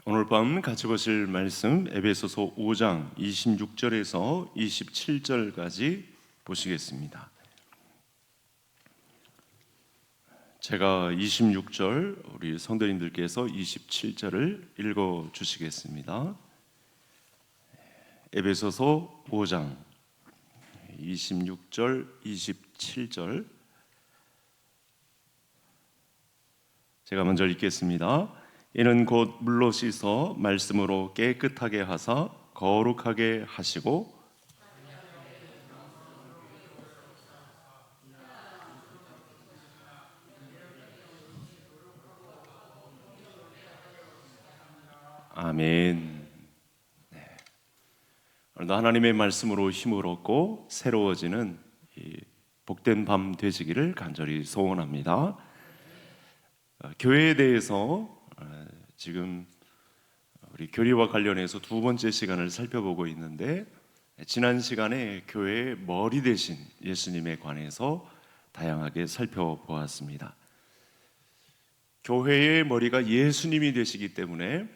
오늘 밤 같이 보실 말씀 에베소서 5장 26절에서 27절까지 보시겠습니다. 제가 26절, 우리 성도님들께서 27절을 읽어 주시겠습니다. 에베소서 5장 26절, 27절 제가 먼저 읽겠습니다. 이는 곧 물로 씻어 말씀으로 깨끗하게 하사 거룩하게 하시고 아멘. 오늘도 하나님의 말씀으로 힘을 얻고 새로워지는 이 복된 밤 되시기를 간절히 소원합니다. 교회에 대해서 지금 우리 교리와 관련해서 두 번째 시간을 살펴보고 있는데, 지난 시간에 교회의 머리 되신 예수님에 관해서 다양하게 살펴보았습니다. 교회의 머리가 예수님이 되시기 때문에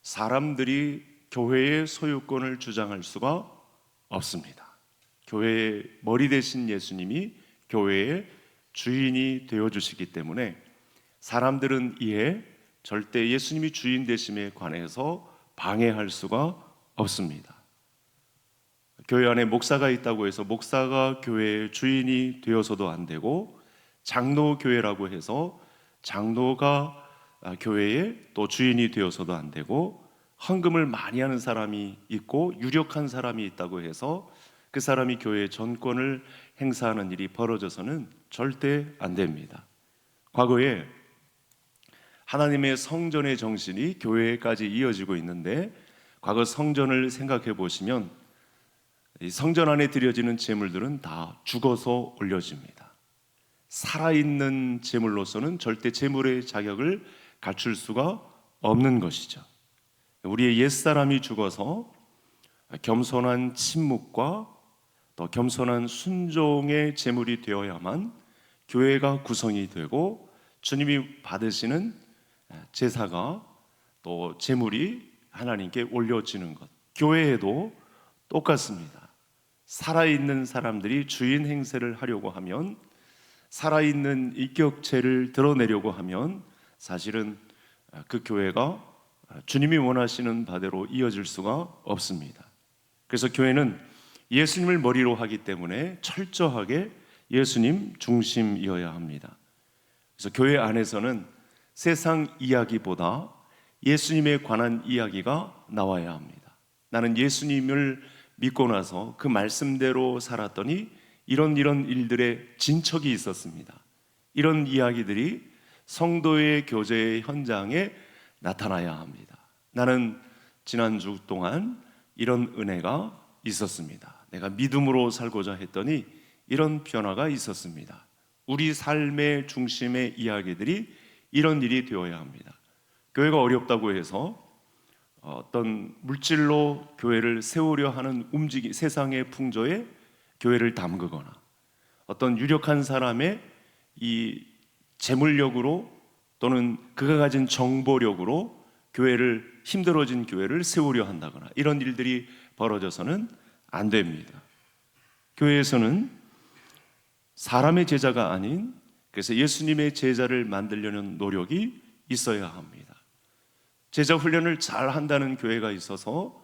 사람들이 교회의 소유권을 주장할 수가 없습니다. 교회의 머리 되신 예수님이 교회의 주인이 되어주시기 때문에 사람들은 이에 절대 예수님이 주인 되심에 관해서 방해할 수가 없습니다. 교회 안에 목사가 있다고 해서 목사가 교회의 주인이 되어서도 안 되고, 장로교회라고 해서 장로가 교회의 또 주인이 되어서도 안 되고, 헌금을 많이 하는 사람이 있고 유력한 사람이 있다고 해서 그 사람이 교회의 전권을 행사하는 일이 벌어져서는 절대 안 됩니다. 과거에 하나님의 성전의 정신이 교회까지 이어지고 있는데, 과거 성전을 생각해 보시면 이 성전 안에 드려지는 제물들은 다 죽어서 올려집니다. 살아있는 제물로서는 절대 제물의 자격을 갖출 수가 없는 것이죠. 우리의 옛사람이 죽어서 겸손한 침묵과 또 겸손한 순종의 제물이 되어야만 교회가 구성이 되고, 주님이 받으시는 제사가 또 제물이 하나님께 올려지는 것, 교회에도 똑같습니다. 살아있는 사람들이 주인 행세를 하려고 하면, 살아있는 인격체를 드러내려고 하면 사실은 그 교회가 주님이 원하시는 바대로 이어질 수가 없습니다. 그래서 교회는 예수님을 머리로 하기 때문에 철저하게 예수님 중심이어야 합니다. 그래서 교회 안에서는 세상 이야기보다 예수님에 관한 이야기가 나와야 합니다. 나는 예수님을 믿고 나서 그 말씀대로 살았더니 이런 일들의 진척이 있었습니다. 이런 이야기들이 성도의 교제의 현장에 나타나야 합니다. 나는 지난주 동안 이런 은혜가 있었습니다. 내가 믿음으로 살고자 했더니 이런 변화가 있었습니다. 우리 삶의 중심의 이야기들이 이런 일이 되어야 합니다. 교회가 어렵다고 해서 어떤 물질로 교회를 세우려 하는 움직임, 세상의 풍조에 교회를 담그거나, 어떤 유력한 사람의 이 재물력으로 또는 그가 가진 정보력으로 교회를, 힘들어진 교회를 세우려 한다거나, 이런 일들이 벌어져서는 안 됩니다. 교회에서는 사람의 제자가 아닌, 그래서 예수님의 제자를 만들려는 노력이 있어야 합니다. 제자 훈련을 잘 한다는 교회가 있어서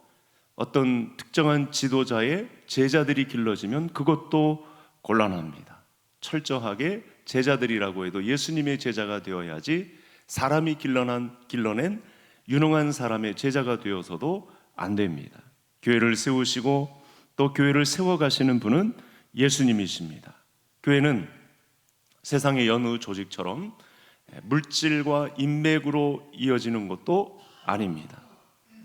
어떤 특정한 지도자의 제자들이 길러지면 그것도 곤란합니다. 철저하게 제자들이라고 해도 예수님의 제자가 되어야지, 사람이 길러낸 유능한 사람의 제자가 되어서도 안 됩니다. 교회를 세우시고 또 교회를 세워가시는 분은 예수님이십니다. 교회는 세상의 여느 조직처럼 물질과 인맥으로 이어지는 것도 아닙니다.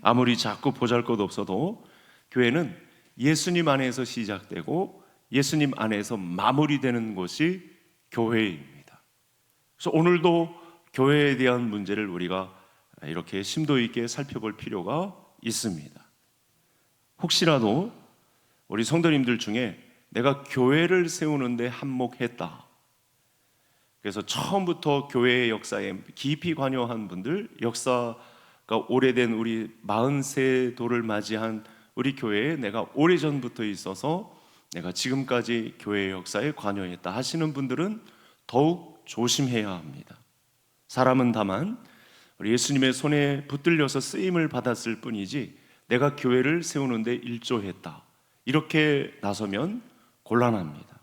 아무리 작고 보잘것없어도 교회는 예수님 안에서 시작되고 예수님 안에서 마무리되는 곳이 교회입니다. 그래서 오늘도 교회에 대한 문제를 우리가 이렇게 심도 있게 살펴볼 필요가 있습니다. 혹시라도 우리 성도님들 중에 내가 교회를 세우는데 한몫했다, 그래서 처음부터 교회의 역사에 깊이 관여한 분들, 역사가 그러니까 오래된 우리 40세 돌을 맞이한 우리 교회에 내가 오래전부터 있어서 내가 지금까지 교회의 역사에 관여했다 하시는 분들은 더욱 조심해야 합니다. 사람은 다만 우리 예수님의 손에 붙들려서 쓰임을 받았을 뿐이지 내가 교회를 세우는데 일조했다, 이렇게 나서면 곤란합니다.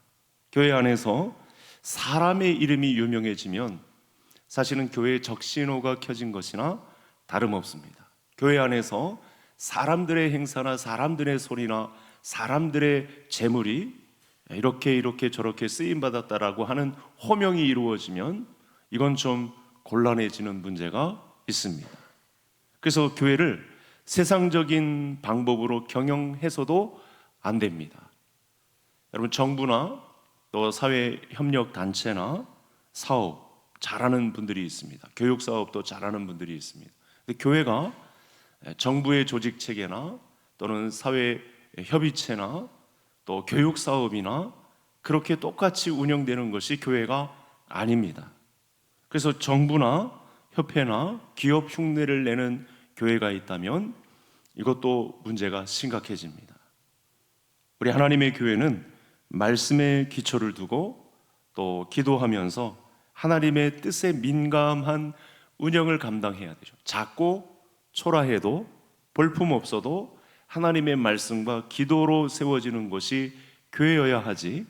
교회 안에서 사람의 이름이 유명해지면 사실은 교회의 적신호가 켜진 것이나 다름없습니다. 교회 안에서 사람들의 행사나 사람들의 소리나 사람들의 재물이 이렇게 저렇게 쓰임받았다라고 하는 호명이 이루어지면 이건 좀 곤란해지는 문제가 있습니다. 그래서 교회를 세상적인 방법으로 경영해서도 안 됩니다. 여러분, 정부나 또 사회협력단체나 사업 잘하는 분들이 있습니다. 교육사업도 잘하는 분들이 있습니다. 근데 교회가 정부의 조직체계나 또는 사회협의체나 또 교육사업이나 그렇게 똑같이 운영되는 것이 교회가 아닙니다. 그래서 정부나 협회나 기업 흉내를 내는 교회가 있다면 이것도 문제가 심각해집니다. 우리 하나님의 교회는 말씀에 기초를 두고 또 기도하면서 하나님의 뜻에 민감한 운영을 감당해야 되죠. 작고 초라해도 볼품 없어도 하나님의 말씀과 기도로 세워지는 것이 교회여야 하지,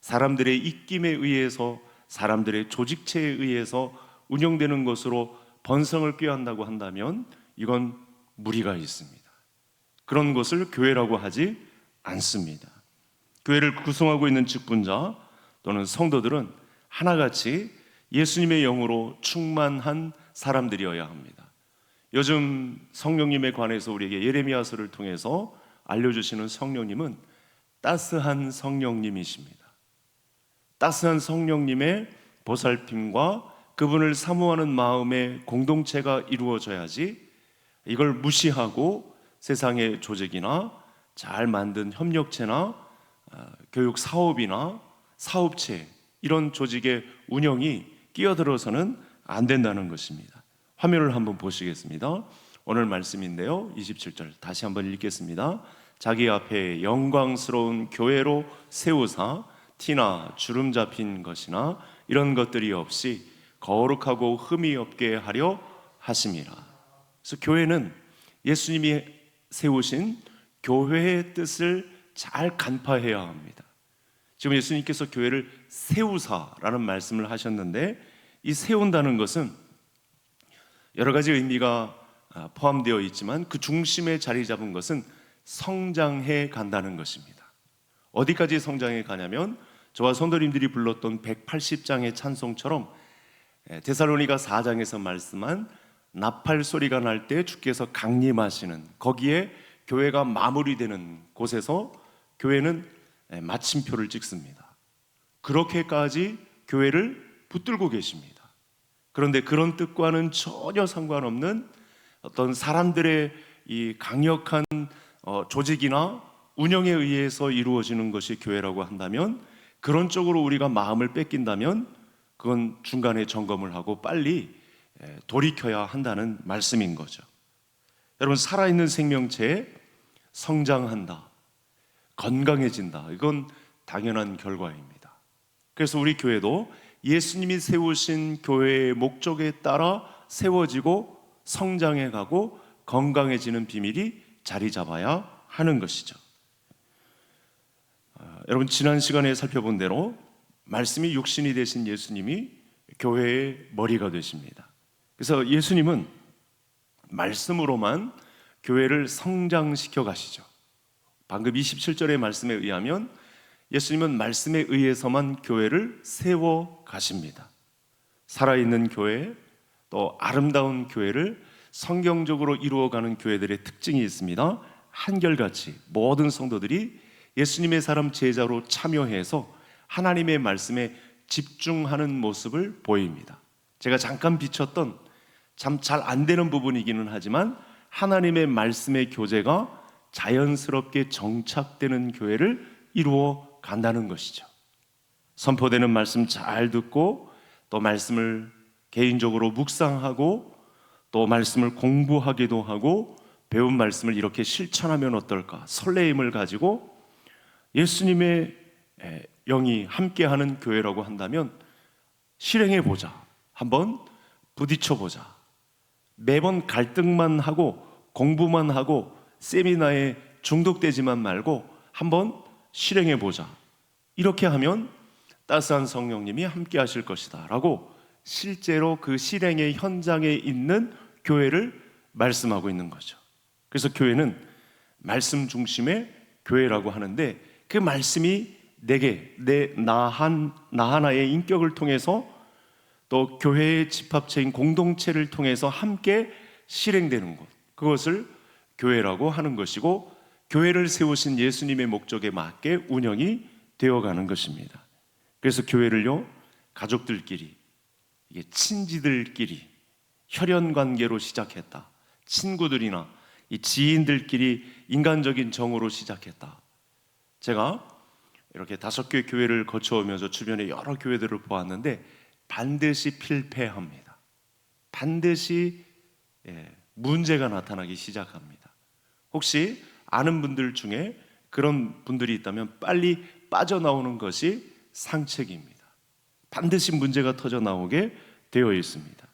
사람들의 입김에 의해서 사람들의 조직체에 의해서 운영되는 것으로 번성을 꾀한다고 한다면 이건 무리가 있습니다. 그런 것을 교회라고 하지 않습니다. 교회를 구성하고 있는 직분자 또는 성도들은 하나같이 예수님의 영으로 충만한 사람들이어야 합니다. 요즘 성령님에 관해서 우리에게 예레미야서를 통해서 알려주시는 성령님은 따스한 성령님이십니다. 따스한 성령님의 보살핌과 그분을 사모하는 마음의 공동체가 이루어져야지 이걸 무시하고 세상의 조직이나 잘 만든 협력체나 교육 사업이나 사업체, 이런 조직의 운영이 끼어들어서는 안 된다는 것입니다. 화면을 한번 보시겠습니다. 오늘 말씀인데요, 27절 다시 한번 읽겠습니다. 자기 앞에 영광스러운 교회로 세우사 티나 주름 잡힌 것이나 이런 것들이 없이 거룩하고 흠이 없게 하려 하심이라. 그래서 교회는 예수님이 세우신 교회의 뜻을 잘 간파해야 합니다. 지금 예수님께서 교회를 세우사라는 말씀을 하셨는데, 이 세운다는 것은 여러 가지 의미가 포함되어 있지만 그 중심에 자리 잡은 것은 성장해 간다는 것입니다. 어디까지 성장해 가냐면 저와 성도님들이 불렀던 180장의 찬송처럼 데살로니가 4장에서 말씀한 나팔 소리가 날 때 주께서 강림하시는, 거기에 교회가 마무리되는 곳에서 교회는 마침표를 찍습니다. 그렇게까지 교회를 붙들고 계십니다. 그런데 그런 뜻과는 전혀 상관없는 어떤 사람들의 이 강력한 조직이나 운영에 의해서 이루어지는 것이 교회라고 한다면, 그런 쪽으로 우리가 마음을 뺏긴다면 그건 중간에 점검을 하고 빨리 돌이켜야 한다는 말씀인 거죠. 여러분, 살아있는 생명체에 성장한다, 건강해진다, 이건 당연한 결과입니다. 그래서 우리 교회도 예수님이 세우신 교회의 목적에 따라 세워지고 성장해가고 건강해지는 비밀이 자리 잡아야 하는 것이죠. 여러분, 지난 시간에 살펴본 대로 말씀이 육신이 되신 예수님이 교회의 머리가 되십니다. 그래서 예수님은 말씀으로만 교회를 성장시켜 가시죠. 방금 27절의 말씀에 의하면 예수님은 말씀에 의해서만 교회를 세워 가십니다. 살아있는 교회, 또 아름다운 교회를 성경적으로 이루어가는 교회들의 특징이 있습니다. 한결같이 모든 성도들이 예수님의 사람 제자로 참여해서 하나님의 말씀에 집중하는 모습을 보입니다. 제가 잠깐 비췄던 참 잘 안 되는 부분이기는 하지만 하나님의 말씀의 교제가 자연스럽게 정착되는 교회를 이루어 간다는 것이죠. 선포되는 말씀 잘 듣고 또 말씀을 개인적으로 묵상하고 또 말씀을 공부하기도 하고 배운 말씀을 이렇게 실천하면 어떨까 설레임을 가지고 예수님의 영이 함께하는 교회라고 한다면 실행해 보자, 한번 부딪혀 보자. 매번 갈등만 하고 공부만 하고 세미나에 중독되지만 말고 한번 실행해 보자. 이렇게 하면 따스한 성령님이 함께 하실 것이다 라고 실제로 그 실행의 현장에 있는 교회를 말씀하고 있는 거죠. 그래서 교회는 말씀 중심의 교회라고 하는데 그 말씀이 내게 나 하나의 인격을 통해서 또 교회의 집합체인 공동체를 통해서 함께 실행되는 것, 그것을 교회라고 하는 것이고 교회를 세우신 예수님의 목적에 맞게 운영이 되어가는 것입니다. 그래서 교회를요, 가족들끼리, 이게 친지들끼리 혈연 관계로 시작했다. 친구들이나 이 지인들끼리 인간적인 정으로 시작했다. 제가 이렇게 5개 교회를 거쳐오면서 주변에 여러 교회들을 보았는데 반드시 필패합니다. 반드시 문제가 나타나기 시작합니다. 혹시 아는 분들 중에 그런 분들이 있다면 빨리 빠져나오는 것이 상책입니다. 반드시 문제가 터져 나오게 되어 있습니다.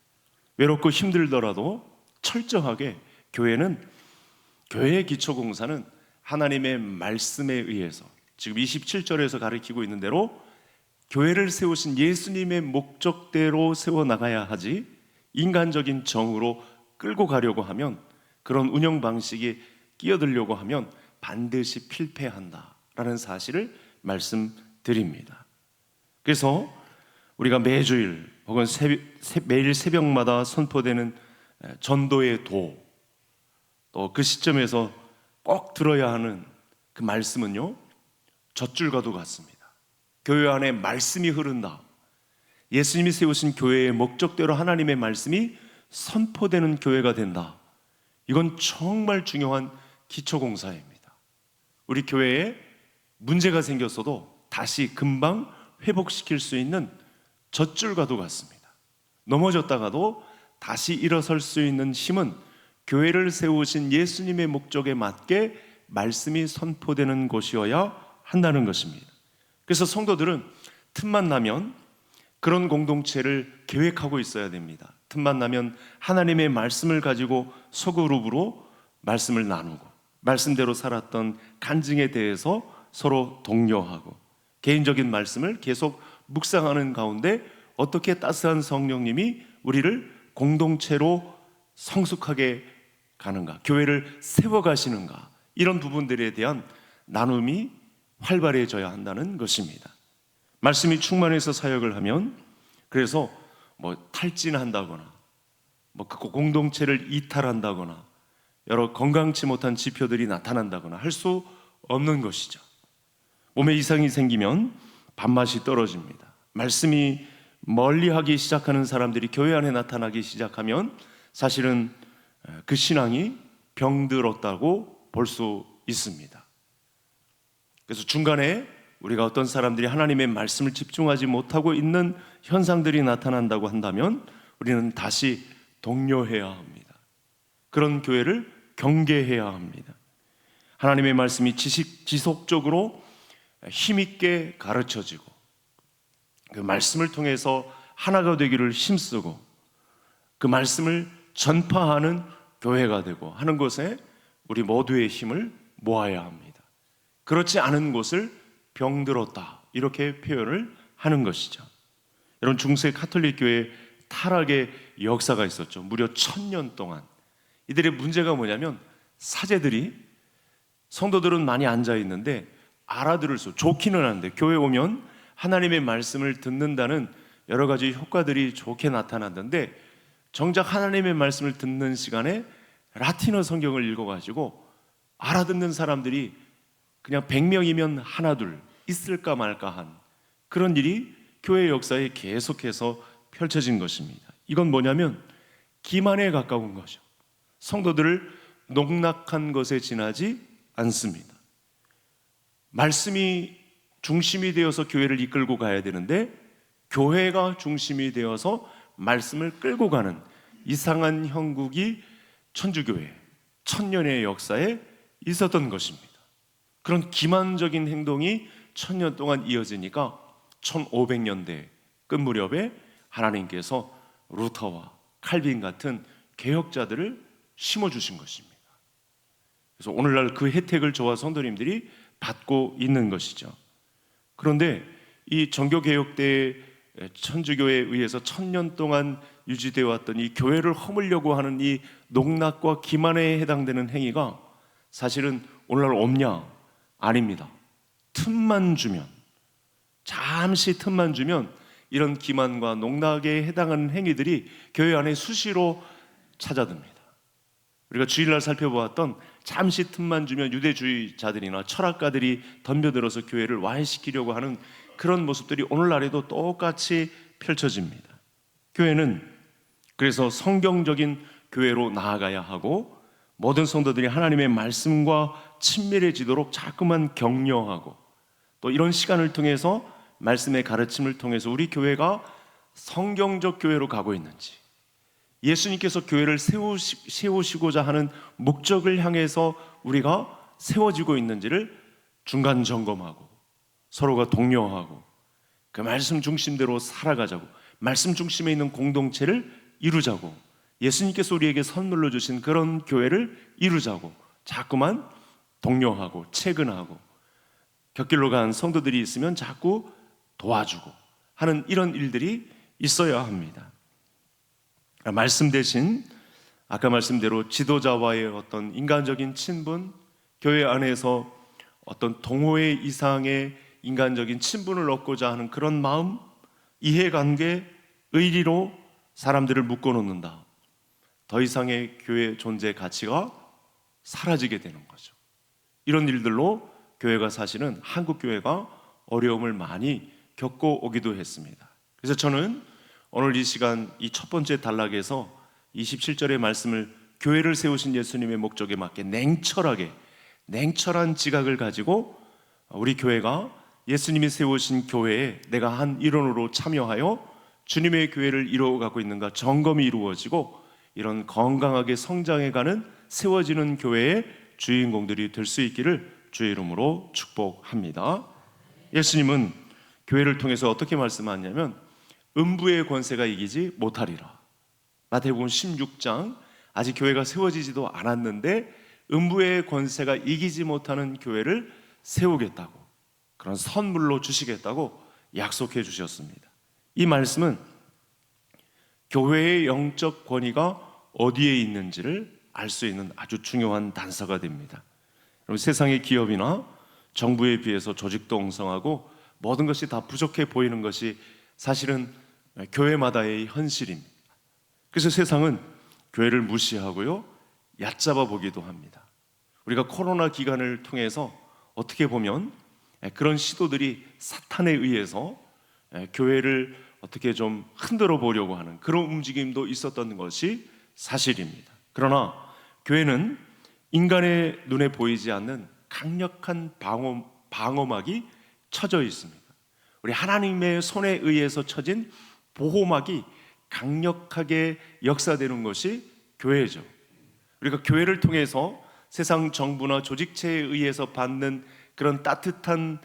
외롭고 힘들더라도 철저하게 교회의 기초공사는 하나님의 말씀에 의해서 지금 27절에서 가르치고 있는 대로 교회를 세우신 예수님의 목적대로 세워나가야 하지 인간적인 정으로 끌고 가려고 하면, 그런 운영 방식에 끼어들려고 하면 반드시 필패한다라는 사실을 말씀드립니다. 그래서 우리가 매주일 혹은 매일 새벽마다 선포되는 전도의 도, 또 그 시점에서 꼭 들어야 하는 그 말씀은요, 젖줄과도 같습니다. 교회 안에 말씀이 흐른다. 예수님이 세우신 교회의 목적대로 하나님의 말씀이 선포되는 교회가 된다. 이건 정말 중요한 기초공사입니다. 우리 교회에 문제가 생겼어도 다시 금방 회복시킬 수 있는 젖줄과도 같습니다. 넘어졌다가도 다시 일어설 수 있는 힘은 교회를 세우신 예수님의 목적에 맞게 말씀이 선포되는 곳이어야 한다는 것입니다. 그래서 성도들은 틈만 나면 그런 공동체를 계획하고 있어야 됩니다. 틈만 나면 하나님의 말씀을 가지고 소그룹으로 말씀을 나누고 말씀대로 살았던 간증에 대해서 서로 독려하고 개인적인 말씀을 계속 묵상하는 가운데 어떻게 따스한 성령님이 우리를 공동체로 성숙하게 가는가, 교회를 세워가시는가, 이런 부분들에 대한 나눔이 활발해져야 한다는 것입니다. 말씀이 충만해서 사역을 하면, 그래서 탈진한다거나 그 공동체를 이탈한다거나 여러 건강치 못한 지표들이 나타난다거나 할 수 없는 것이죠. 몸에 이상이 생기면 밥맛이 떨어집니다. 말씀이 멀리하기 시작하는 사람들이 교회 안에 나타나기 시작하면 사실은 그 신앙이 병들었다고 볼 수 있습니다. 그래서 중간에 우리가 어떤 사람들이 하나님의 말씀을 집중하지 못하고 있는 현상들이 나타난다고 한다면 우리는 다시 독려해야 합니다. 그런 교회를 경계해야 합니다. 하나님의 말씀이 지속적으로 힘있게 가르쳐지고 그 말씀을 통해서 하나가 되기를 힘쓰고 그 말씀을 전파하는 교회가 되고 하는 곳에 우리 모두의 힘을 모아야 합니다. 그렇지 않은 곳을 병들었다, 이렇게 표현을 하는 것이죠. 여러분, 중세 가톨릭 교회에 타락의 역사가 있었죠. 무려 1000년 동안. 이들의 문제가 뭐냐면 사제들이, 성도들은 많이 앉아 있는데 알아들을 수, 좋기는 한데 교회 오면 하나님의 말씀을 듣는다는 여러 가지 효과들이 좋게 나타났는데 정작 하나님의 말씀을 듣는 시간에 라틴어 성경을 읽어가지고 알아듣는 사람들이 그냥 100명이면 하나 둘 있을까 말까 한 그런 일이 교회 역사에 계속해서 펼쳐진 것입니다. 이건 뭐냐면 기만에 가까운 거죠. 성도들을 농락한 것에 지나지 않습니다. 말씀이 중심이 되어서 교회를 이끌고 가야 되는데 교회가 중심이 되어서 말씀을 끌고 가는 이상한 형국이 천주교회 천년의 역사에 있었던 것입니다. 그런 기만적인 행동이 천년 동안 이어지니까 1500년대 끝 무렵에 하나님께서 루터와 칼빈 같은 개혁자들을 심어주신 것입니다. 그래서 오늘날 그 혜택을 저와 성도님들이 받고 있는 것이죠. 그런데 이 정교개혁 때 천주교에 의해서 1000년 동안 유지되어 왔던 이 교회를 허물려고 하는 이 농락과 기만에 해당되는 행위가 사실은 오늘날 없냐? 아닙니다. 틈만 주면, 잠시 틈만 주면 이런 기만과 농락에 해당하는 행위들이 교회 안에 수시로 찾아듭니다. 우리가 주일날 살펴보았던 잠시 틈만 주면 유대주의자들이나 철학가들이 덤벼들어서 교회를 와해시키려고 하는 그런 모습들이 오늘날에도 똑같이 펼쳐집니다. 교회는 그래서 성경적인 교회로 나아가야 하고 모든 성도들이 하나님의 말씀과 친밀해지도록 자꾸만 격려하고 또 이런 시간을 통해서 말씀의 가르침을 통해서 우리 교회가 성경적 교회로 가고 있는지, 예수님께서 교회를 세우시고자 하는 목적을 향해서 우리가 세워지고 있는지를 중간 점검하고 서로가 독려하고 그 말씀 중심대로 살아가자고, 말씀 중심에 있는 공동체를 이루자고, 예수님께서 우리에게 선물로 주신 그런 교회를 이루자고 자꾸만 독려하고 채근하고, 곁길로 간 성도들이 있으면 자꾸 도와주고 하는 이런 일들이 있어야 합니다. 말씀 대신 아까 말씀대로 지도자와의 어떤 인간적인 친분, 교회 안에서 어떤 동호회 이상의 인간적인 친분을 얻고자 하는 그런 마음, 이해관계, 의리로 사람들을 묶어놓는다. 더 이상의 교회 존재 가치가 사라지게 되는 거죠. 이런 일들로 교회가 사실은 한국 교회가 어려움을 많이 겪고 오기도 했습니다. 그래서 저는 오늘 이 시간 이 첫 번째 단락에서 27절의 말씀을 교회를 세우신 예수님의 목적에 맞게 냉철한 지각을 가지고 우리 교회가 예수님이 세우신 교회에 내가 한 일원으로 참여하여 주님의 교회를 이루어가고 있는가 점검이 이루어지고 이런 건강하게 성장해가는 세워지는 교회의 주인공들이 될 수 있기를 주의 이름으로 축복합니다. 예수님은 교회를 통해서 어떻게 말씀하냐면 음부의 권세가 이기지 못하리라. 마태복음 16장, 아직 교회가 세워지지도 않았는데 음부의 권세가 이기지 못하는 교회를 세우겠다고, 그런 선물로 주시겠다고 약속해 주셨습니다. 이 말씀은 교회의 영적 권위가 어디에 있는지를 알 수 있는 아주 중요한 단서가 됩니다. 여러분, 세상의 기업이나 정부에 비해서 조직도 엉성하고 모든 것이 다 부족해 보이는 것이 사실은 교회마다의 현실입니다. 그래서 세상은 교회를 무시하고요, 얕잡아 보기도 합니다. 우리가 코로나 기간을 통해서 어떻게 보면 그런 시도들이 사탄에 의해서 교회를 어떻게 좀 흔들어 보려고 하는 그런 움직임도 있었던 것이 사실입니다. 그러나 교회는 인간의 눈에 보이지 않는 강력한 방어막이 쳐져 있습니다. 우리 하나님의 손에 의해서 쳐진 보호막이 강력하게 역사되는 것이 교회죠. 우리가 교회를 통해서 세상 정부나 조직체에 의해서 받는 그런 따뜻한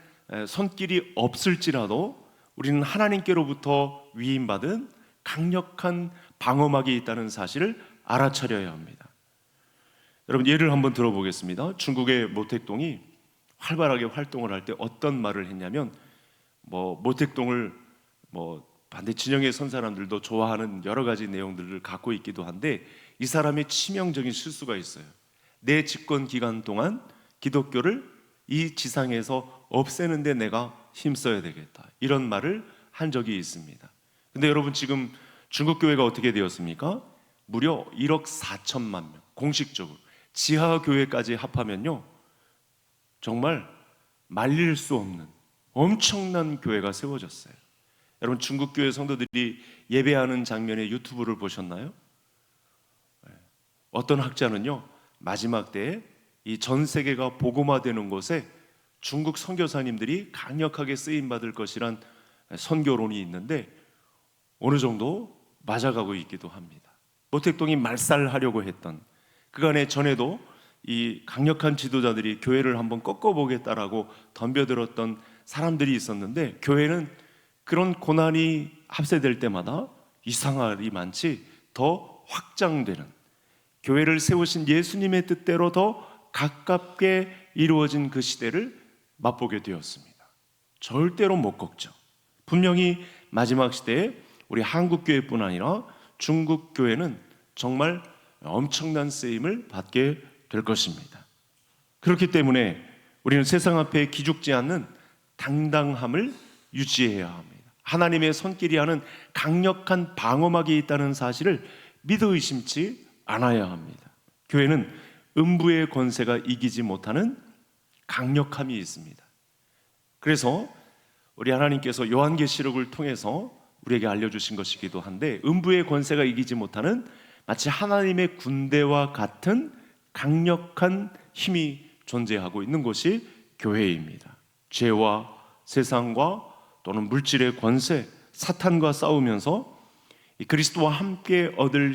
손길이 없을지라도 우리는 하나님께로부터 위임받은 강력한 방어막이 있다는 사실을 알아차려야 합니다. 여러분, 예를 한번 들어보겠습니다. 중국의 모택동이 활발하게 활동을 할 때 어떤 말을 했냐면, 모택동을 반대 진영에 선 사람들도 좋아하는 여러 가지 내용들을 갖고 있기도 한데, 이 사람의 치명적인 실수가 있어요. 내 집권 기간 동안 기독교를 이 지상에서 없애는데 내가 힘써야 되겠다, 이런 말을 한 적이 있습니다. 근데 여러분, 지금 중국 교회가 어떻게 되었습니까? 무려 1억 4천만 명, 공식적으로 지하교회까지 합하면요, 정말 말릴 수 없는 엄청난 교회가 세워졌어요. 여러분, 중국 교회 성도들이 예배하는 장면의 유튜브를 보셨나요? 어떤 학자는요, 마지막 때에 이 전 세계가 복음화되는 곳에 중국 선교사님들이 강력하게 쓰임받을 것이란 선교론이 있는데 어느 정도 맞아가고 있기도 합니다. 모택동이 말살하려고 했던 그간의 전에도 이 강력한 지도자들이 교회를 한번 꺾어보겠다라고 덤벼들었던 사람들이 있었는데, 교회는 그런 고난이 합세될 때마다 이상할이 많지 더 확장되는, 교회를 세우신 예수님의 뜻대로 더 가깝게 이루어진 그 시대를 맛보게 되었습니다. 절대로 못 꺾죠. 분명히 마지막 시대에 우리 한국교회뿐 아니라 중국교회는 정말 엄청난 쓰임을 받게 될 것입니다. 그렇기 때문에 우리는 세상 앞에 기죽지 않는 당당함을 유지해야 합니다. 하나님의 손길이 하는 강력한 방어막이 있다는 사실을 믿어 의심치 않아야 합니다. 교회는 음부의 권세가 이기지 못하는 강력함이 있습니다. 그래서 우리 하나님께서 요한계시록을 통해서 우리에게 알려주신 것이기도 한데, 음부의 권세가 이기지 못하는 마치 하나님의 군대와 같은 강력한 힘이 존재하고 있는 것이 교회입니다. 죄와 세상과 또는 물질의 권세, 사탄과 싸우면서 이 그리스도와 함께 얻을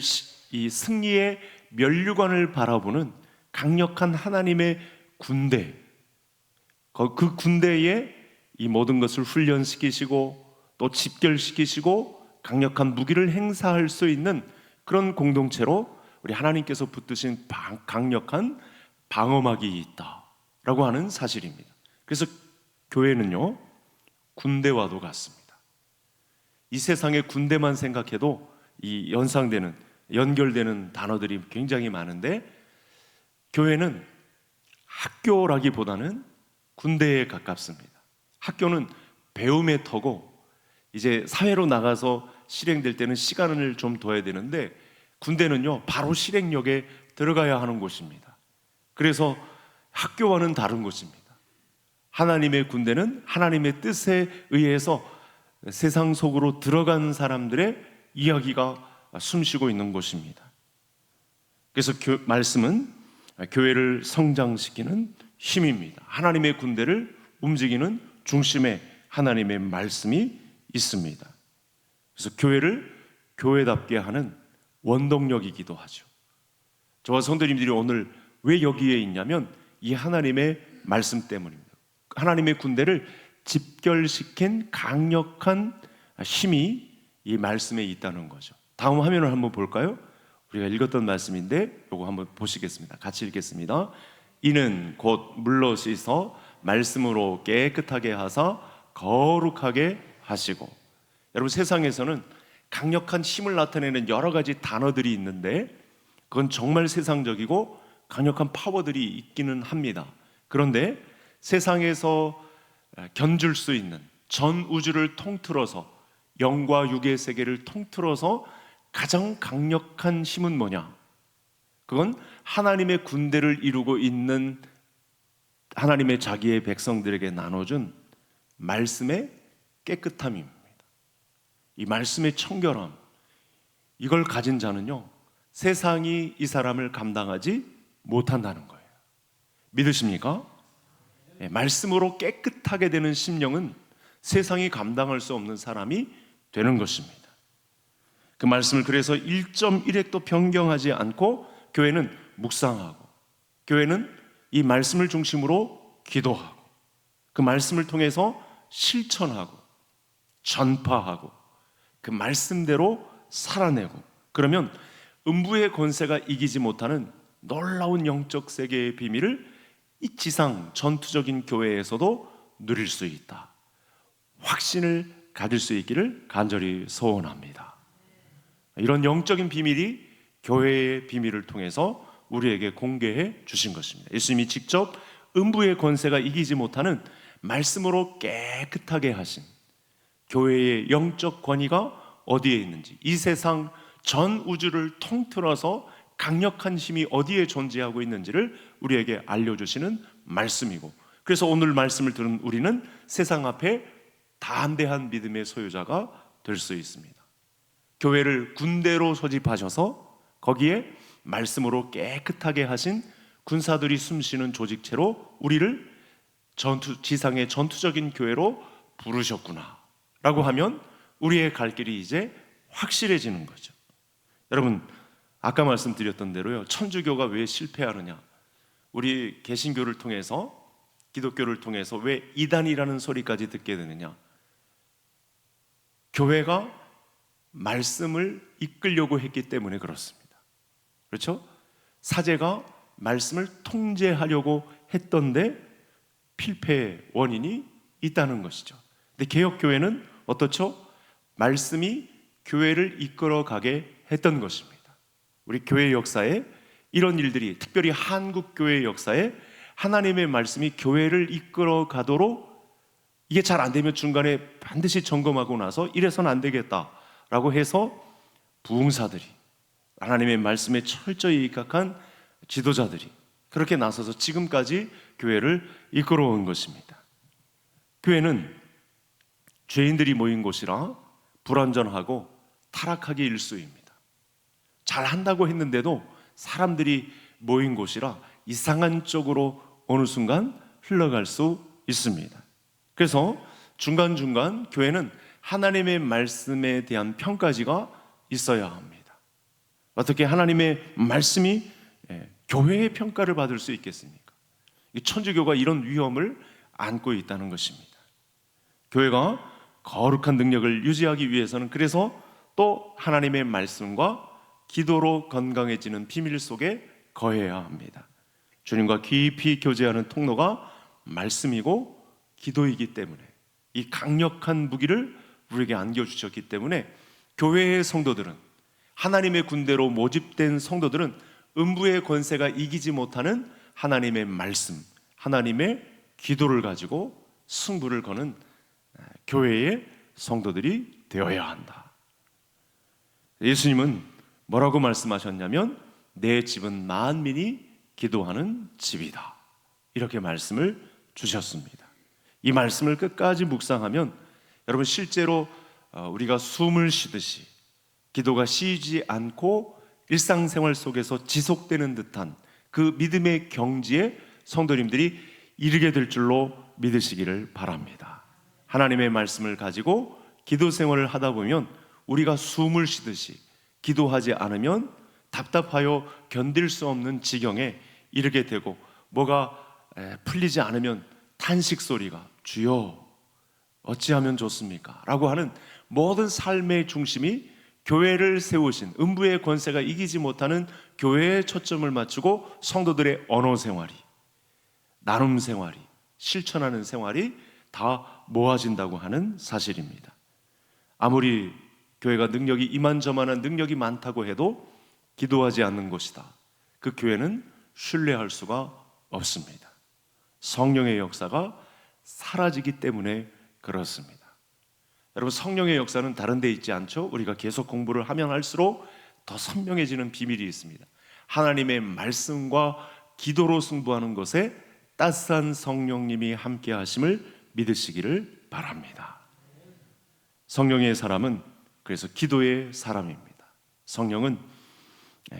이 승리의 면류관을 바라보는 강력한 하나님의 군대, 그 군대에 이 모든 것을 훈련시키시고 또 집결시키시고 강력한 무기를 행사할 수 있는 그런 공동체로 우리 하나님께서 붙드신 강력한 방어막이 있다라고 하는 사실입니다. 그래서 교회는요, 군대와도 같습니다. 이 세상의 군대만 생각해도 이 연결되는 단어들이 굉장히 많은데, 교회는 학교라기보다는 군대에 가깝습니다. 학교는 배움의 터고, 이제 사회로 나가서 실행될 때는 시간을 좀 둬야 되는데, 군대는요 바로 실행력에 들어가야 하는 곳입니다. 그래서 학교와는 다른 곳입니다. 하나님의 군대는 하나님의 뜻에 의해서 세상 속으로 들어간 사람들의 이야기가 숨쉬고 있는 곳입니다. 그래서 말씀은 교회를 성장시키는 힘입니다. 하나님의 군대를 움직이는 중심에 하나님의 말씀이 있습니다. 그래서 교회를 교회답게 하는 원동력이기도 하죠. 저와 성도님들이 오늘 왜 여기에 있냐면 이 하나님의 말씀 때문입니다. 하나님의 군대를 집결시킨 강력한 힘이 이 말씀에 있다는 거죠. 다음 화면을 한번 볼까요? 우리가 읽었던 말씀인데 이거 한번 보시겠습니다. 같이 읽겠습니다. 이는 곧 물로 씻어 말씀으로 깨끗하게 하사 거룩하게 하시고. 여러분, 세상에서는 강력한 힘을 나타내는 여러 가지 단어들이 있는데 그건 정말 세상적이고 강력한 파워들이 있기는 합니다. 그런데 세상에서 견줄 수 있는, 전 우주를 통틀어서, 영과 육의 세계를 통틀어서 가장 강력한 힘은 뭐냐? 그건 하나님의 군대를 이루고 있는 하나님의 자기의 백성들에게 나눠준 말씀의 깨끗함입니다. 이 말씀의 청결함, 이걸 가진 자는요 세상이 이 사람을 감당하지 못한다는 거예요. 믿으십니까? 네, 말씀으로 깨끗하게 되는 심령은 세상이 감당할 수 없는 사람이 되는 것입니다. 그 말씀을 그래서 1.1획도 변경하지 않고 교회는 묵상하고, 교회는 이 말씀을 중심으로 기도하고, 그 말씀을 통해서 실천하고 전파하고 그 말씀대로 살아내고, 그러면 음부의 권세가 이기지 못하는 놀라운 영적 세계의 비밀을 이 지상 전투적인 교회에서도 누릴 수 있다. 확신을 가질 수 있기를 간절히 소원합니다. 이런 영적인 비밀이 교회의 비밀을 통해서 우리에게 공개해 주신 것입니다. 예수님이 직접 음부의 권세가 이기지 못하는 말씀으로 깨끗하게 하신 교회의 영적 권위가 어디에 있는지, 이 세상 전 우주를 통틀어서 강력한 힘이 어디에 존재하고 있는지를 우리에게 알려주시는 말씀이고, 그래서 오늘 말씀을 들은 우리는 세상 앞에 담대한 믿음의 소유자가 될 수 있습니다. 교회를 군대로 소집하셔서 거기에 말씀으로 깨끗하게 하신 군사들이 숨쉬는 조직체로 우리를 지상의 전투적인 교회로 부르셨구나 라고 하면 우리의 갈 길이 이제 확실해지는 거죠. 여러분, 아까 말씀드렸던 대로요, 천주교가 왜 실패하느냐, 우리 개신교를 통해서, 기독교를 통해서 왜 이단이라는 소리까지 듣게 되느냐, 교회가 말씀을 이끌려고 했기 때문에 그렇습니다. 그렇죠? 사제가 말씀을 통제하려고 했던데 필패의 원인이 있다는 것이죠. 근데 개혁교회는 어떻죠? 말씀이 교회를 이끌어가게 했던 것입니다. 우리 교회 역사에 이런 일들이, 특별히 한국 교회 역사에 하나님의 말씀이 교회를 이끌어가도록, 이게 잘 안 되면 중간에 반드시 점검하고 나서 이래서는 안 되겠다라고 해서 부흥사들이, 하나님의 말씀에 철저히 입각한 지도자들이 그렇게 나서서 지금까지 교회를 이끌어온 것입니다. 교회는 죄인들이 모인 곳이라 불완전하고 타락하기 일쑤입니다. 잘한다고 했는데도 사람들이 모인 곳이라 이상한 쪽으로 어느 순간 흘러갈 수 있습니다. 그래서 중간중간 교회는 하나님의 말씀에 대한 평가지가 있어야 합니다. 어떻게 하나님의 말씀이 교회의 평가를 받을 수 있겠습니까? 천주교가 이런 위험을 안고 있다는 것입니다. 교회가 거룩한 능력을 유지하기 위해서는 그래서 또 하나님의 말씀과 기도로 건강해지는 비밀 속에 거해야 합니다. 주님과 깊이 교제하는 통로가 말씀이고 기도이기 때문에, 이 강력한 무기를 우리에게 안겨주셨기 때문에 교회의 성도들은, 하나님의 군대로 모집된 성도들은 음부의 권세가 이기지 못하는 하나님의 말씀, 하나님의 기도를 가지고 승부를 거는 교회의 성도들이 되어야 한다. 예수님은 뭐라고 말씀하셨냐면 내 집은 만민이 기도하는 집이다, 이렇게 말씀을 주셨습니다. 이 말씀을 끝까지 묵상하면 여러분, 실제로 우리가 숨을 쉬듯이 기도가 쉬지 않고 일상생활 속에서 지속되는 듯한 그 믿음의 경지에 성도님들이 이르게 될 줄로 믿으시기를 바랍니다. 하나님의 말씀을 가지고 기도 생활을 하다 보면 우리가 숨을 쉬듯이 기도하지 않으면 답답하여 견딜 수 없는 지경에 이르게 되고, 뭐가 풀리지 않으면 탄식 소리가 주여 어찌하면 좋습니까? 라고 하는 모든 삶의 중심이 교회를 세우신, 음부의 권세가 이기지 못하는 교회에 초점을 맞추고 성도들의 언어 생활이, 나눔 생활이, 실천하는 생활이 다 모아진다고 하는 사실입니다. 아무리 교회가 능력이 이만저만한 능력이 많다고 해도 기도하지 않는 곳이다, 그 교회는 신뢰할 수가 없습니다. 성령의 역사가 사라지기 때문에 그렇습니다. 여러분, 성령의 역사는 다른 데 있지 않죠? 우리가 계속 공부를 하면 할수록 더 선명해지는 비밀이 있습니다. 하나님의 말씀과 기도로 승부하는 것에 따스한 성령님이 함께 하심을 믿으시기를 바랍니다. 성령의 사람은 그래서 기도의 사람입니다. 성령은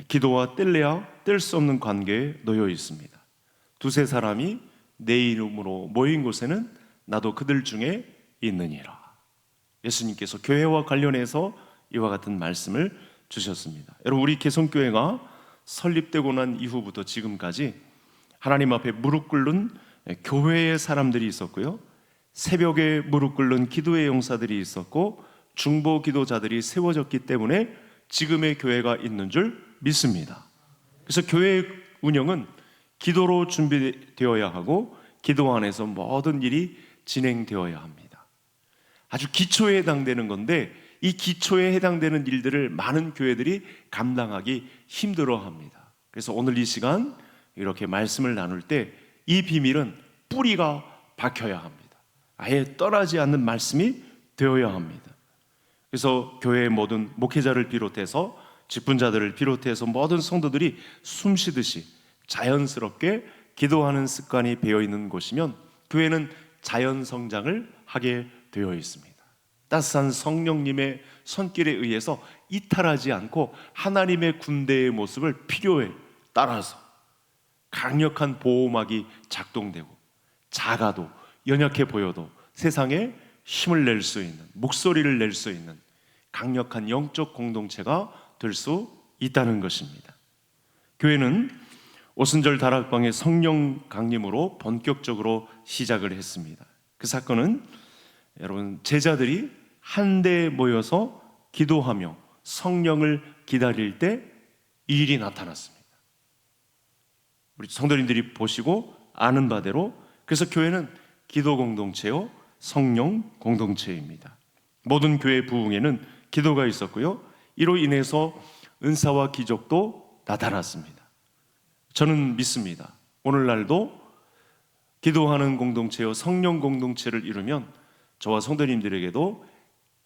기도와 뗄래야 뗄 수 없는 관계에 놓여 있습니다. 두세 사람이 내 이름으로 모인 곳에는 나도 그들 중에 있느니라. 예수님께서 교회와 관련해서 이와 같은 말씀을 주셨습니다. 여러분, 우리 개성교회가 설립되고 난 이후부터 지금까지 하나님 앞에 무릎 꿇는 교회의 사람들이 있었고요, 새벽에 무릎 꿇는 기도의 용사들이 있었고, 중보 기도자들이 세워졌기 때문에 지금의 교회가 있는 줄 믿습니다. 그래서 교회의 운영은 기도로 준비되어야 하고 기도 안에서 모든 일이 진행되어야 합니다. 아주 기초에 해당되는 건데 이 기초에 해당되는 일들을 많은 교회들이 감당하기 힘들어합니다. 그래서 오늘 이 시간 이렇게 말씀을 나눌 때 이 비밀은 뿌리가 박혀야 합니다. 아예 떠나지 않는 말씀이 되어야 합니다. 그래서 교회의 모든 목회자를 비롯해서 직분자들을 비롯해서 모든 성도들이 숨쉬듯이 자연스럽게 기도하는 습관이 배어있는 곳이면 교회는 자연 성장을 하게 되어 있습니다. 따스한 성령님의 손길에 의해서 이탈하지 않고 하나님의 군대의 모습을 필요에 따라서 강력한 보호막이 작동되고, 작아도 연약해 보여도 세상에 힘을 낼 수 있는, 목소리를 낼 수 있는 강력한 영적 공동체가 될 수 있다는 것입니다. 교회는 오순절 다락방의 성령 강림으로 본격적으로 시작을 했습니다. 그 사건은 여러분, 제자들이 한데 모여서 기도하며 성령을 기다릴 때 이 일이 나타났습니다. 우리 성도님들이 보시고 아는 바대로, 그래서 교회는 기도 공동체요 성령 공동체입니다. 모든 교회 부흥에는 기도가 있었고요, 이로 인해서 은사와 기적도 나타났습니다. 저는 믿습니다. 오늘날도 기도하는 공동체요 성령 공동체를 이루면 저와 성도님들에게도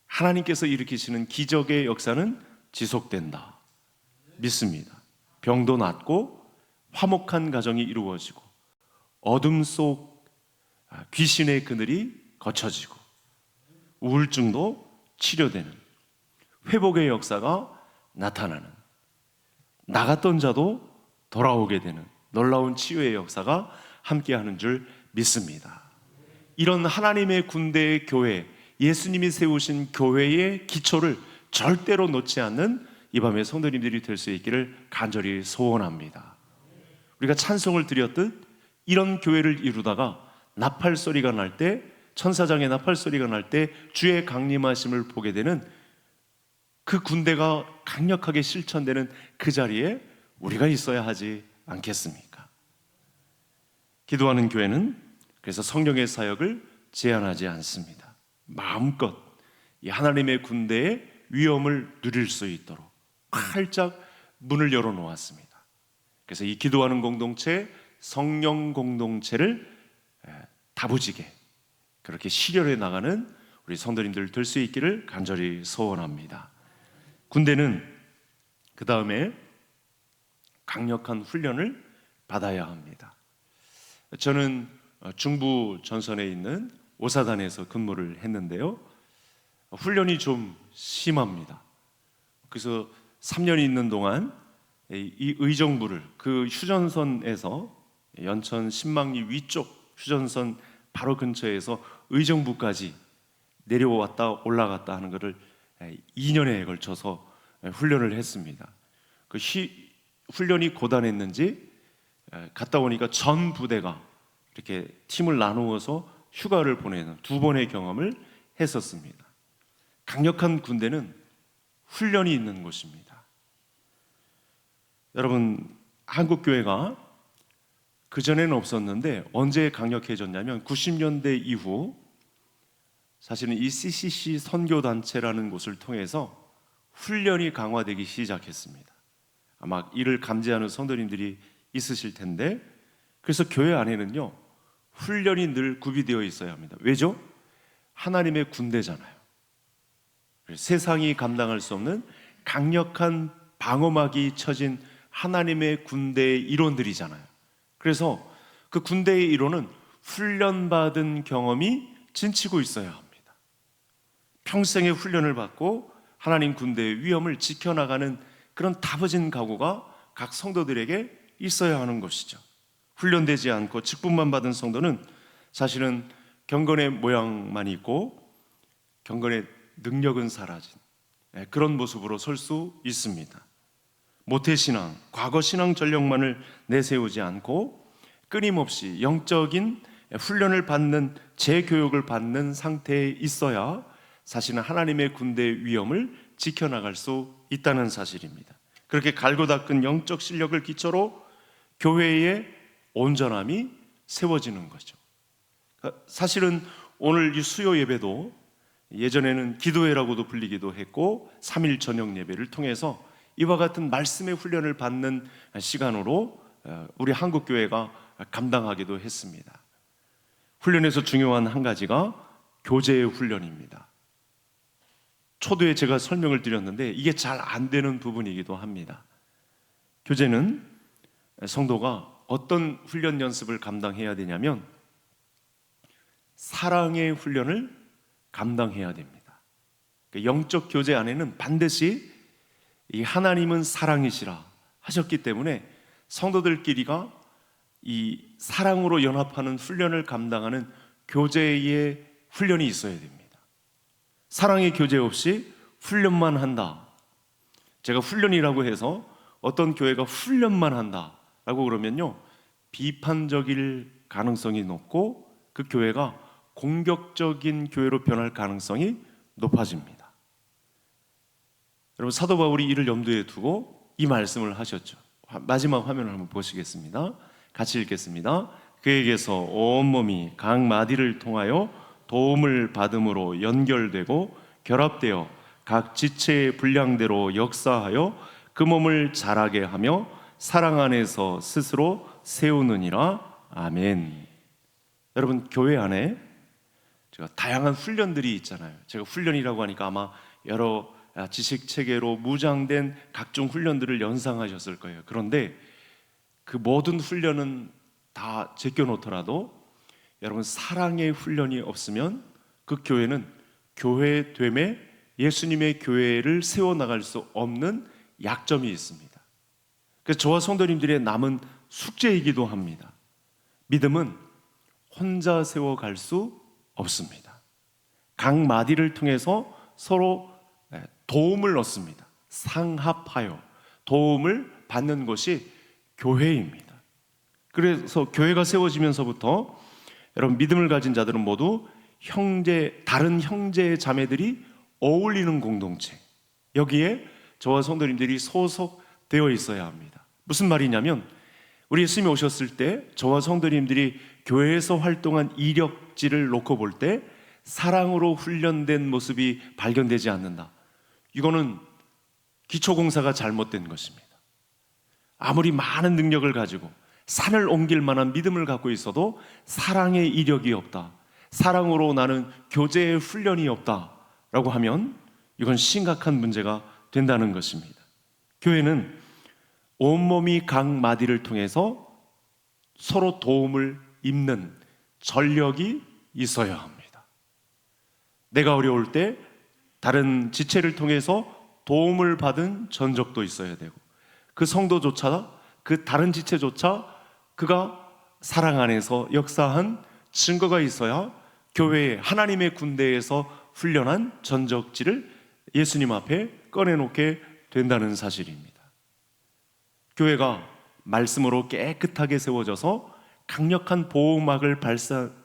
하나님께서 일으키시는 기적의 역사는 지속된다 믿습니다. 병도 낫고 화목한 가정이 이루어지고 어둠 속 귀신의 그늘이 거쳐지고 우울증도 치료되는 회복의 역사가 나타나는, 나갔던 자도 돌아오게 되는 놀라운 치유의 역사가 함께하는 줄 믿습니다. 이런 하나님의 군대의 교회, 예수님이 세우신 교회의 기초를 절대로 놓지 않는 이 밤의 성도님들이 될 수 있기를 간절히 소원합니다. 우리가 찬송을 드렸듯 이런 교회를 이루다가 나팔 소리가 날 때, 천사장의 나팔 소리가 날 때 주의 강림하심을 보게 되는 그 군대가 강력하게 실천되는 그 자리에 우리가 있어야 하지 않겠습니까? 기도하는 교회는 그래서 성령의 사역을 제한하지 않습니다. 마음껏 이 하나님의 군대의 위엄을 누릴 수 있도록 활짝 문을 열어놓았습니다. 그래서 이 기도하는 공동체, 성령 공동체를 다부지게 그렇게 실현해 나가는 우리 성도님들 될 수 있기를 간절히 소원합니다. 군대는 그 다음에 강력한 훈련을 받아야 합니다. 저는 중부 전선에 있는 오사단에서 근무를 했는데요, 훈련이 좀 심합니다. 그래서 3년 있는 동안 이 의정부를, 그 휴전선에서 연천 신망리 위쪽 휴전선 바로 근처에서 의정부까지 내려왔다 올라갔다 하는 것을 2년에 걸쳐서 훈련을 했습니다. 그 훈련이 고단했는지 갔다 오니까 전 부대가 이렇게 팀을 나누어서 휴가를 보내는 2번의 경험을 했었습니다. 강력한 군대는 훈련이 있는 곳입니다. 여러분, 한국교회가 그전에는 없었는데 언제 강력해졌냐면 90년대 이후 사실은 이 CCC 선교단체라는 곳을 통해서 훈련이 강화되기 시작했습니다. 아마 이를 감지하는 성도님들이 있으실 텐데, 그래서 교회 안에는요 훈련이 늘 구비되어 있어야 합니다. 왜죠? 하나님의 군대잖아요. 세상이 감당할 수 없는 강력한 방어막이 쳐진 하나님의 군대의 일원들이잖아요. 그래서 그 군대의 일원은 훈련받은 경험이 진치고 있어야 합니다. 평생의 훈련을 받고 하나님 군대의 위엄을 지켜나가는 그런 다부진 각오가 각 성도들에게 있어야 하는 것이죠. 훈련되지 않고 직분만 받은 성도는 사실은 경건의 모양만 있고 경건의 능력은 사라진 그런 모습으로 설 수 있습니다. 모태신앙, 과거신앙 전력만을 내세우지 않고 끊임없이 영적인 훈련을 받는 재교육을 받는 상태에 있어야 사실은 하나님의 군대의 위엄을 지켜나갈 수 있다는 사실입니다. 그렇게 갈고 닦은 영적 실력을 기초로 교회의 온전함이 세워지는 거죠. 사실은 오늘 이 수요 예배도 예전에는 기도회라고도 불리기도 했고 3일 저녁 예배를 통해서 이와 같은 말씀의 훈련을 받는 시간으로 우리 한국교회가 감당하기도 했습니다. 훈련에서 중요한 한 가지가 교제의 훈련입니다. 초두에 제가 설명을 드렸는데 이게 잘 안 되는 부분이기도 합니다. 교제는 성도가 어떤 훈련 연습을 감당해야 되냐면 사랑의 훈련을 감당해야 됩니다. 영적 교제 안에는 반드시 이 하나님은 사랑이시라 하셨기 때문에 성도들끼리가 이 사랑으로 연합하는 훈련을 감당하는 교제의 훈련이 있어야 됩니다. 사랑의 교제 없이 훈련만 한다, 제가 훈련이라고 해서 어떤 교회가 훈련만 한다라고 그러면요, 비판적일 가능성이 높고 그 교회가 공격적인 교회로 변할 가능성이 높아집니다. 여러분, 사도 바울이 이를 염두에 두고 이 말씀을 하셨죠. 마지막 화면을 한번 보시겠습니다. 같이 읽겠습니다. 그에게서 온몸이 각 마디를 통하여 도움을 받음으로 연결되고 결합되어 각 지체의 분량대로 역사하여 그 몸을 자라게 하며 사랑 안에서 스스로 세우느니라. 아멘. 여러분, 교회 안에 제가 다양한 훈련들이 있잖아요. 제가 훈련이라고 하니까 아마 여러 지식 체계로 무장된 각종 훈련들을 연상하셨을 거예요. 그런데 그 모든 훈련은 다 제껴놓더라도 여러분, 사랑의 훈련이 없으면 그 교회는 교회됨에 예수님의 교회를 세워나갈 수 없는 약점이 있습니다. 그래서 저와 성도님들의 남은 숙제이기도 합니다. 믿음은 혼자 세워갈 수 없습니다. 각 마디를 통해서 서로 도움을 얻습니다. 상합하여 도움을 받는 것이 교회입니다. 그래서 교회가 세워지면서부터 여러분, 믿음을 가진 자들은 모두 다른 형제 자매들이 어울리는 공동체, 여기에 저와 성도님들이 소속되어 있어야 합니다. 무슨 말이냐면, 우리 예수님이 오셨을 때 저와 성도님들이 교회에서 활동한 이력지를 놓고 볼 때 사랑으로 훈련된 모습이 발견되지 않는다. 이거는 기초공사가 잘못된 것입니다. 아무리 많은 능력을 가지고 산을 옮길 만한 믿음을 갖고 있어도 사랑의 이력이 없다, 사랑으로 나는 교제의 훈련이 없다라고 하면 이건 심각한 문제가 된다는 것입니다. 교회는 온몸이 각 마디를 통해서 서로 도움을 입는 전력이 있어야 합니다. 내가 어려울 때 다른 지체를 통해서 도움을 받은 전적도 있어야 되고, 그 성도조차, 그 다른 지체조차 그가 사랑 안에서 역사한 증거가 있어야 교회에, 하나님의 군대에서 훈련한 전적지를 예수님 앞에 꺼내놓게 된다는 사실입니다. 교회가 말씀으로 깨끗하게 세워져서 강력한 보호막을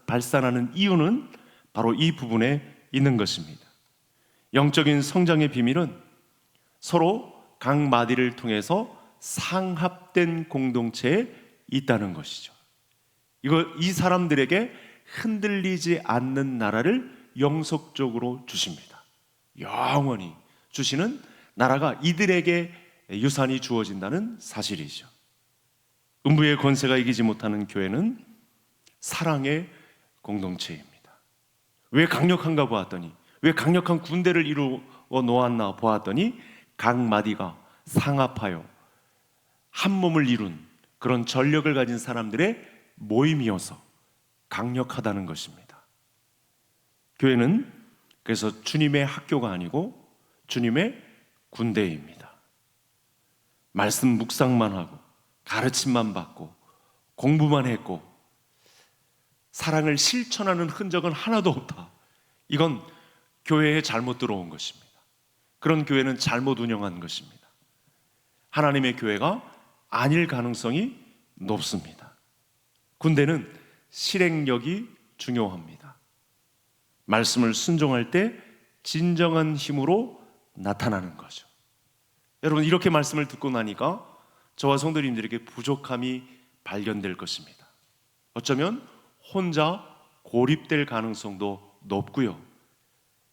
발산하는 이유는 바로 이 부분에 있는 것입니다. 영적인 성장의 비밀은 서로 각 마디를 통해서 상합된 공동체에 있다는 것이죠. 이 사람들에게 흔들리지 않는 나라를 영속적으로 주십니다. 영원히 주시는 나라가 이들에게 유산이 주어진다는 사실이죠. 음부의 권세가 이기지 못하는 교회는 사랑의 공동체입니다. 왜 강력한가 보았더니, 왜 강력한 군대를 이루어 놓았나 보았더니 각 마디가 상합하여 한 몸을 이룬 그런 전력을 가진 사람들의 모임이어서 강력하다는 것입니다. 교회는 그래서 주님의 학교가 아니고 주님의 군대입니다. 말씀 묵상만 하고 가르침만 받고 공부만 했고 사랑을 실천하는 흔적은 하나도 없다, 이건 교회에 잘못 들어온 것입니다. 그런 교회는 잘못 운영한 것입니다. 하나님의 교회가 아닐 가능성이 높습니다. 군대는 실행력이 중요합니다. 말씀을 순종할 때 진정한 힘으로 나타나는 거죠. 여러분, 이렇게 말씀을 듣고 나니까 저와 성도님들에게 부족함이 발견될 것입니다. 어쩌면 혼자 고립될 가능성도 높고요,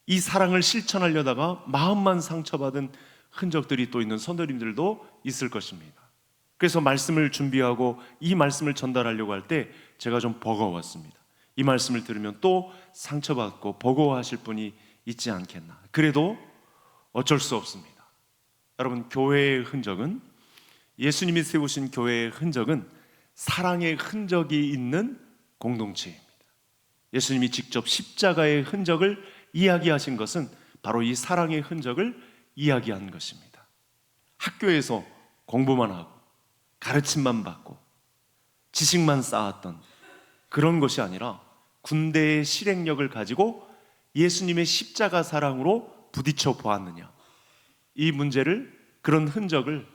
이 사랑을 실천하려다가 마음만 상처받은 흔적들이 또 있는 성도님들도 있을 것입니다. 그래서 말씀을 준비하고 이 말씀을 전달하려고 할 때 제가 좀 버거웠습니다. 이 말씀을 들으면 또 상처받고 버거워하실 분이 있지 않겠나. 그래도 어쩔 수 없습니다. 여러분, 교회의 흔적은, 예수님이 세우신 교회의 흔적은 사랑의 흔적이 있는 공동체입니다. 예수님이 직접 십자가의 흔적을 이야기하신 것은 바로 이 사랑의 흔적을 이야기한 것입니다. 학교에서 공부만 하고 가르침만 받고 지식만 쌓았던 그런 것이 아니라 군대의 실행력을 가지고 예수님의 십자가 사랑으로 부딪혀 보았느냐, 이 문제를 그런 흔적을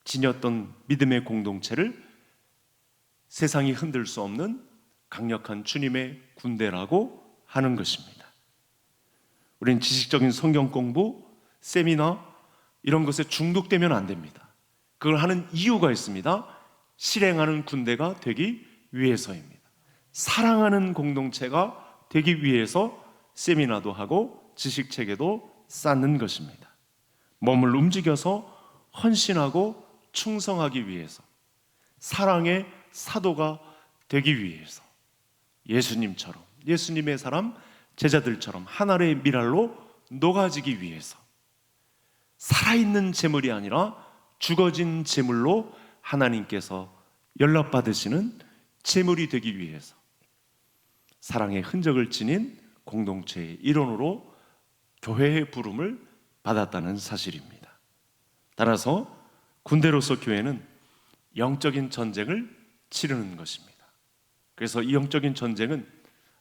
지녔던 믿음의 공동체를 세상이 흔들 수 없는 강력한 주님의 군대라고 하는 것입니다. 우리는 지식적인 성경 공부, 세미나 이런 것에 중독되면 안 됩니다. 그걸 하는 이유가 있습니다. 실행하는 군대가 되기 위해서입니다. 사랑하는 공동체가 되기 위해서 세미나도 하고 지식체계도 쌓는 것입니다. 몸을 움직여서 헌신하고 충성하기 위해서, 사랑의 사도가 되기 위해서, 예수님처럼, 예수님의 사람 제자들처럼 하나의 밀알로 녹아지기 위해서, 살아있는 제물이 아니라 죽어진 제물로 하나님께서 연락받으시는 제물이 되기 위해서 사랑의 흔적을 지닌 공동체의 일원으로 교회의 부름을 받았다는 사실입니다. 따라서 군대로서 교회는 영적인 전쟁을 치르는 것입니다. 그래서 이 영적인 전쟁은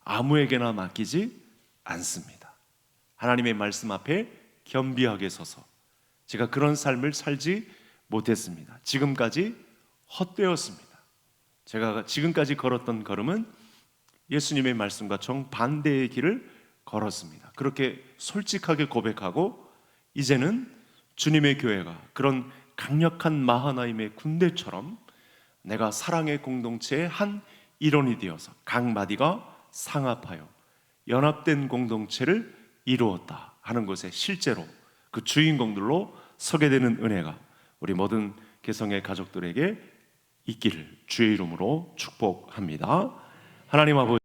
아무에게나 맡기지 않습니다. 하나님의 말씀 앞에 겸비하게 서서, 제가 그런 삶을 살지 못했습니다. 지금까지 헛되었습니다. 제가 지금까지 걸었던 걸음은 예수님의 말씀과 정반대의 길을 걸었습니다. 그렇게 솔직하게 고백하고, 이제는 주님의 교회가 그런 강력한 마하나임의 군대처럼 내가 사랑의 공동체의 한 일원이 되어서 각 마디가 상합하여 연합된 공동체를 이루었다 하는 것에 실제로 그 주인공들로 서게 되는 은혜가 우리 모든 개성의 가족들에게 있기를 주의 이름으로 축복합니다. 하나님 아버지,